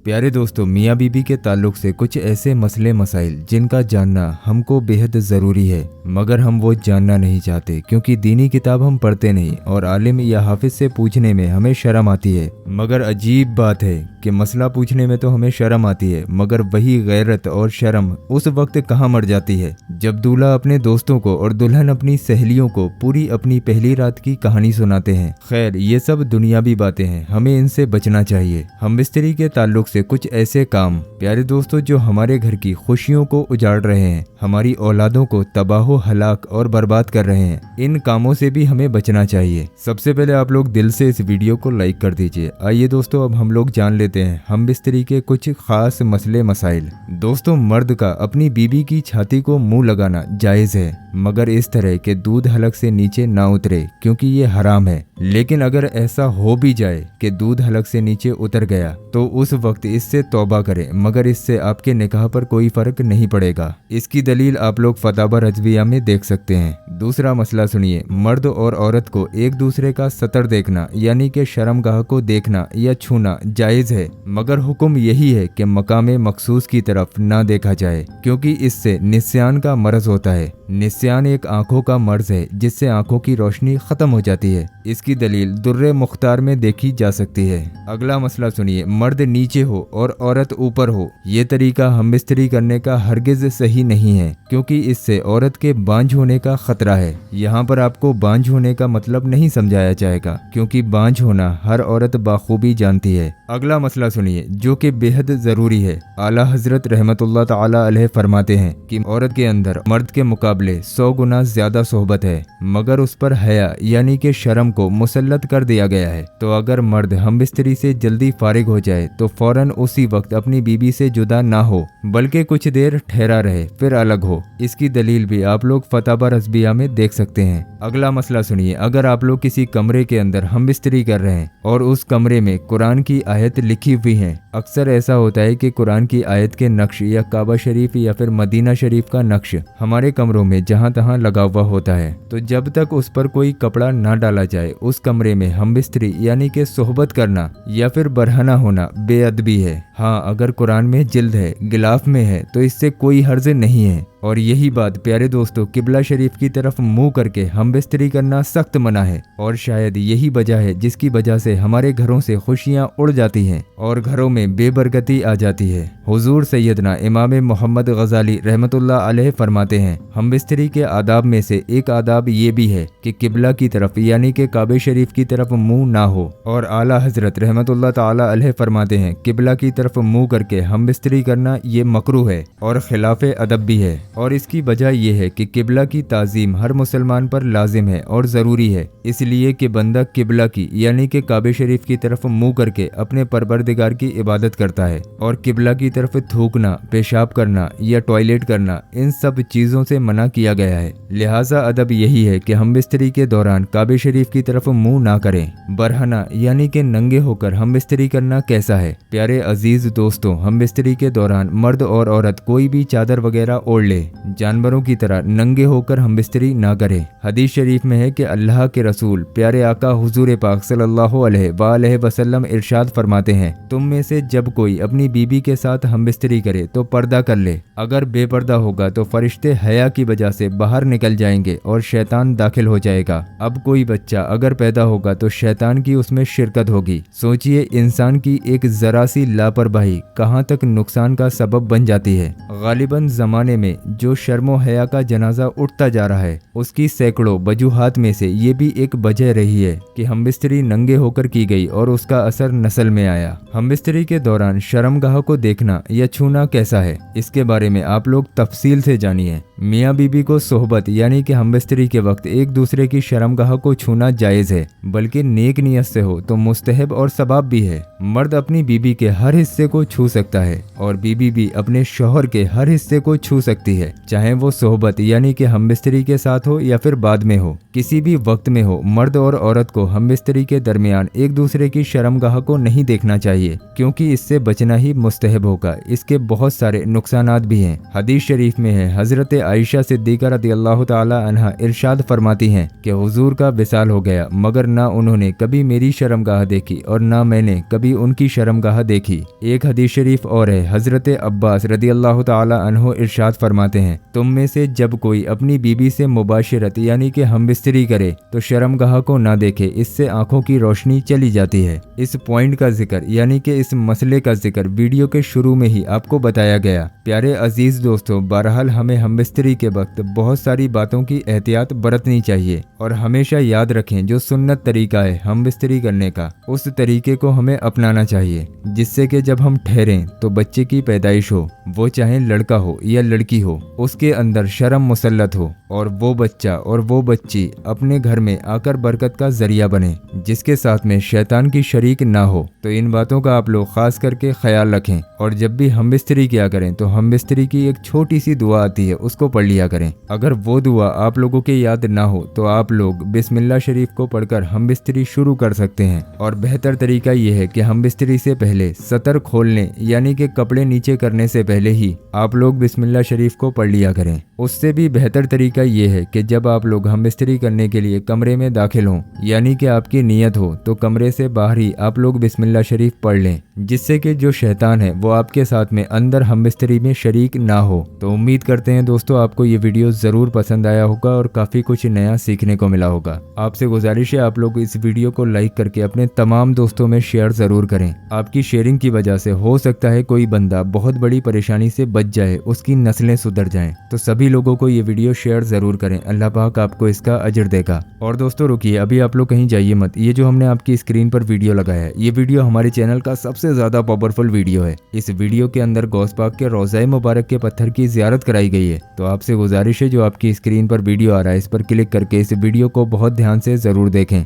प्यारे दोस्तों, मियाँ बीबी के ताल्लुक से कुछ ऐसे मसले मसाइल जिनका जानना हमको बेहद ज़रूरी है, मगर हम वो जानना नहीं चाहते क्योंकि दीनी किताब हम पढ़ते नहीं और आलिम या हाफिज से पूछने में हमें शर्म आती है। मगर अजीब बात है कि मसला पूछने में तो हमें शर्म आती है, मगर वही गैरत और शर्म उस वक्त कहाँ मर जाती है जब दूल्हा अपने दोस्तों को और दुल्हन अपनी सहेलियों को पूरी अपनी पहली रात की कहानी सुनाते हैं। खैर, ये सब दुनियावी बातें हैं, हमें इनसे बचना चाहिए। हम मिस्त्री के ताल्लुक से कुछ ऐसे काम प्यारे दोस्तों जो हमारे घर की खुशियों को उजाड़ रहे हैं, हमारी औलादों को तबाहो हलाक और बर्बाद कर रहे हैं, इन कामों से भी हमें बचना चाहिए। सबसे पहले आप लोग दिल से इस वीडियो को लाइक कर दीजिए। आइए दोस्तों, अब हम लोग जान लेते हैं हम मिस्त्री के कुछ खास मसले मसाइल। दोस्तों, मर्द का अपनी बीबी की छाती को मुंह लगाना जायज है, मगर इस तरह के दूध हलक से नीचे ना उतरे क्योंकि ये हराम है। लेकिन अगर ऐसा हो भी जाए कि दूध हलक से नीचे उतर गया तो उस वक्त इससे तौबा करें, मगर इससे आपके निकाह पर कोई फर्क नहीं पड़ेगा। इसकी दलील आप लोग फतावा रज़विया में देख सकते हैं। दूसरा मसला सुनिए, मर्द और औरत को एक दूसरे का सतर देखना यानी कि शर्मगाह को देखना या छूना जायज है, मगर हुक्म यही है कि मकाम मखसूस की तरफ ना देखा जाए क्योंकि इससे निस्यान का मर्ज होता है। निस्यान एक आंखों का मर्ज है जिससे आंखों की रोशनी खत्म हो जाती है। इसकी दलील दुर्रे मुख्तार में देखी जा सकती है। अगला मसला सुनिए, मर्द नीचे हो और औरत ऊपर हो, ये तरीका हम मिस्त्री करने का हरगिज सही नहीं है क्योंकि इससे औरत के बांझ होने का खतरा है। यहाँ पर आपको बांझ होने का मतलब नहीं समझाया जाएगा क्योंकि बांझ होना हर औरत बाखूबी जानती है। अगला मसला सुनिए जो कि बेहद जरूरी है। आला हजरत रहमतुल्लाह ताला अलैह फरमाते हैं कि औरत के अंदर मर्द के मुकाबले 100 गुना ज्यादा सोहबत है, मगर उस पर हया यानी कि शर्म को मुसल्लत कर दिया गया है। तो अगर मर्द हम बिस्तरी से जल्दी फारिग हो जाए तो फौरन उसी वक्त अपनी बीबी से जुदा ना हो, बल्कि कुछ देर ठहरा रहे फिर अलग हो। इसकी दलील भी आप लोग फतावा रज़विया में देख सकते हैं। अगला मसला सुनिए, अगर आप लोग किसी कमरे के अंदर हम बिस्तरी कर रहे हैं और उस कमरे में कुरान की आयत लिखी हुई है, अक्सर ऐसा होता है कि कुरान की आयत के नक्श या काबा शरीफ या फिर मदीना शरीफ का नक्श हमारे कमरों में जहां तहां लगा हुआ होता है, तो जब तक उस पर कोई कपड़ा ना डाला जाए उस कमरे में हम बिस्तरी यानी कि सोहबत करना या फिर बरहना होना बेअदबी है। हाँ, अगर कुरान में जिल्द है, गिलाफ में है तो इससे कोई हर्ज नहीं है। और यही बात प्यारे दोस्तों किबला शरीफ की तरफ मुंह करके हम बिस्तरी करना सख्त मना है और शायद यही वजह है जिसकी वजह से हमारे घरों से खुशियां उड़ जाती हैं और घरों में बेबरकती आ जाती है। हुजूर सैयदना इमाम मोहम्मद गजाली रहमतुल्लाह अलैह फरमाते हैं, हम बिस्तरी के आदाब में से एक आदाब ये भी है कि किबला की तरफ यानी कि काबे शरीफ की तरफ मुंह ना हो। और आला हजरत रहमतुल्लाह ताला अलैह फरमाते हैं, किबला की तरफ मुंह करके हम बिस्तरी करना ये मकरूह है और खिलाफे अदब भी है। और इसकी वजह यह है कि किबला की ताजीम हर मुसलमान पर लाजिम है और ज़रूरी है, इसलिए कि बंदा किबला की यानी कि काबे शरीफ की तरफ मुंह करके अपने परवरदिगार की इबादत करता है और किबला की तरफ थूकना, पेशाब करना या टॉयलेट करना इन सब चीज़ों से मना किया गया है। लिहाजा अदब यही है कि हम बिस्तरी के दौरान काबे शरीफ की तरफ मुंह ना करें। बरहना यानी कि नंगे होकर हम बिस्तरी करना कैसा है? प्यारे अजीज दोस्तों, हम बिस्तरी के दौरान मर्द और औरत कोई भी चादर वगैरह ओढ़ ले, जानवरों की तरह नंगे होकर हम बिस्तरी ना करें। हदीस शरीफ में है कि अल्लाह के रसूल प्यारे आका हुजूर पाक सल्लल्लाहु अलैहि वसल्लम इरशाद फरमाते हैं, तुम में से जब कोई अपनी बीबी के साथ हम बिस्तरी करे तो पर्दा कर ले। अगर बेपर्दा होगा तो फरिश्ते हया की वजह से बाहर निकल जाएंगे और शैतान दाखिल हो जाएगा। अब कोई बच्चा अगर पैदा होगा तो शैतान की उसमें शिरकत होगी। सोचिए, इंसान की एक जरा सी लापरवाही कहाँ तक नुकसान का सबब बन जाती है। गालिबन जमाने में जो शर्मो हया का जनाजा उठता जा रहा है, उसकी सैकड़ों वजूहात में से ये भी एक वजह रही है कि हम बिस्तरी नंगे होकर की गई और उसका असर नस्ल में आया। हम बिस्तरी के दौरान शर्मगाह को देखना या छूना कैसा है, इसके बारे में आप लोग तफसील से जानिए। मियाँ बीबी को सोहबत यानी कि हम बिस्तरी के वक्त एक दूसरे की शर्मगाह को छूना जायज है, बल्कि नेक नियत से हो तो मुस्तहब और सवाब भी है। मर्द अपनी बीबी के हर हिस्से को छू सकता है और बीबी भी अपने शौहर के हर हिस्से को छू सकती है, चाहे वो सोहबत यानी कि हम बिस्तरी के साथ हो या फिर बाद में हो, किसी भी वक्त में हो। मर्द और औरत को हम बिस्तरी के दरमियान एक दूसरे की शर्मगाह को नहीं देखना चाहिए क्योंकि इससे बचना ही मुस्तहब होगा। इसके बहुत सारे नुकसानात भी हैं। हदीस शरीफ में है, हजरत आयशा सिद्दीक़ा रज़ियल्लाहु ताला अन्हा इरशाद फरमाती हैं कि हुजूर का विसाल हो गया, मगर ना उन्होंने कभी मेरी शर्मगाह देखी और ना मैंने कभी उनकी शर्मगाह देखी। एक हदीस शरीफ और है, हजरत अब्बास रज़ियल्लाहु ताला अन्हु इरशाद फरमाते हैं, तुम में से जब कोई अपनी बीबी से मुबाशिरत यानी कि हमबिस्तरी करे तो शर्मगाह को ना देखे, इससे आंखों की रोशनी चली जाती है। इस पॉइंट का जिक्र यानी कि इस मसले का जिक्र वीडियो के शुरू में ही आपको बताया गया। प्यारे अजीज दोस्तों, बहरहाल हमें हमबिस्तरी के वक्त बहुत सारी बातों की एहतियात बरतनी चाहिए और हमेशा याद रखें जो सुन्नत तरीका है हमबिस्तरी करने का, उस तरीके को हमें अपनाना चाहिए, जिससे कि जब हम ठहरें तो बच्चे की पैदाइश हो, वो चाहे लड़का हो या लड़की हो, उसके अंदर शर्म मुसल्लत हो और वो बच्चा और वो बच्ची अपने घर में आकर बरकत का जरिया बने, जिसके साथ में शैतान की शरीक ना हो। तो इन बातों का आप लोग खास करके ख्याल रखें और जब भी हमबिस्तरी किया करें तो हमबिस्तरी की एक छोटी सी दुआ आती है, उसको पढ़ लिया करें। अगर वो दुआ आप लोगों के याद ना हो तो आप लोग बिस्मिल्लाह शरीफ को पढ़कर हमबिस्तरी शुरू कर सकते हैं। और बेहतर तरीका ये है कि हमबिस्तरी से पहले सतर खोलने यानी कि कपड़े नीचे करने से पहले ही आप लोग बिस्मिल्लाह शरीफ को पढ़ लिया करें। उससे भी बेहतर तरीका ये है कि जब आप लोग हमबिस्तरी करने के लिए कमरे में दाखिल हों यानी कि आपकी नीयत हो तो कमरे से बाहर ही आप लोग बिस्मिल्लाह शरीफ पढ़ लें, जिससे कि जो शैतान है वो आपके साथ में अंदर हमबिस्तरी में शरीक ना हो। तो उम्मीद करते हैं दोस्तों आपको ये वीडियो जरूर पसंद आया होगा और काफी कुछ नया सीखने को मिला होगा। आपसे गुजारिश है आप लोग इस वीडियो को लाइक करके अपने तमाम दोस्तों में शेयर जरूर करें। आपकी शेयरिंग की वजह से हो सकता है कोई बंदा बहुत बड़ी परेशानी से बच जाए, उसकी नस्लें सुधर जाएं। तो सभी लोगों को ये वीडियो शेयर जरूर करें, अल्लाह पाक आपको इसका अजर देगा। और दोस्तों रुकिए, अभी आप लोग कहीं जाइए मत। ये जो हमने आपकी स्क्रीन पर वीडियो लगाया है, ये वीडियो हमारे चैनल का सबसे ज्यादा पावरफुल वीडियो है। इस वीडियो के अंदर गौस पाक के रोज़ाए मुबारक के पत्थर की ज़ियारत कराई गई है। तो आपसे गुजारिश है जो आपकी स्क्रीन पर वीडियो आ रहा है, इस पर क्लिक करके इस वीडियो को बहुत ध्यान से जरूर देखें।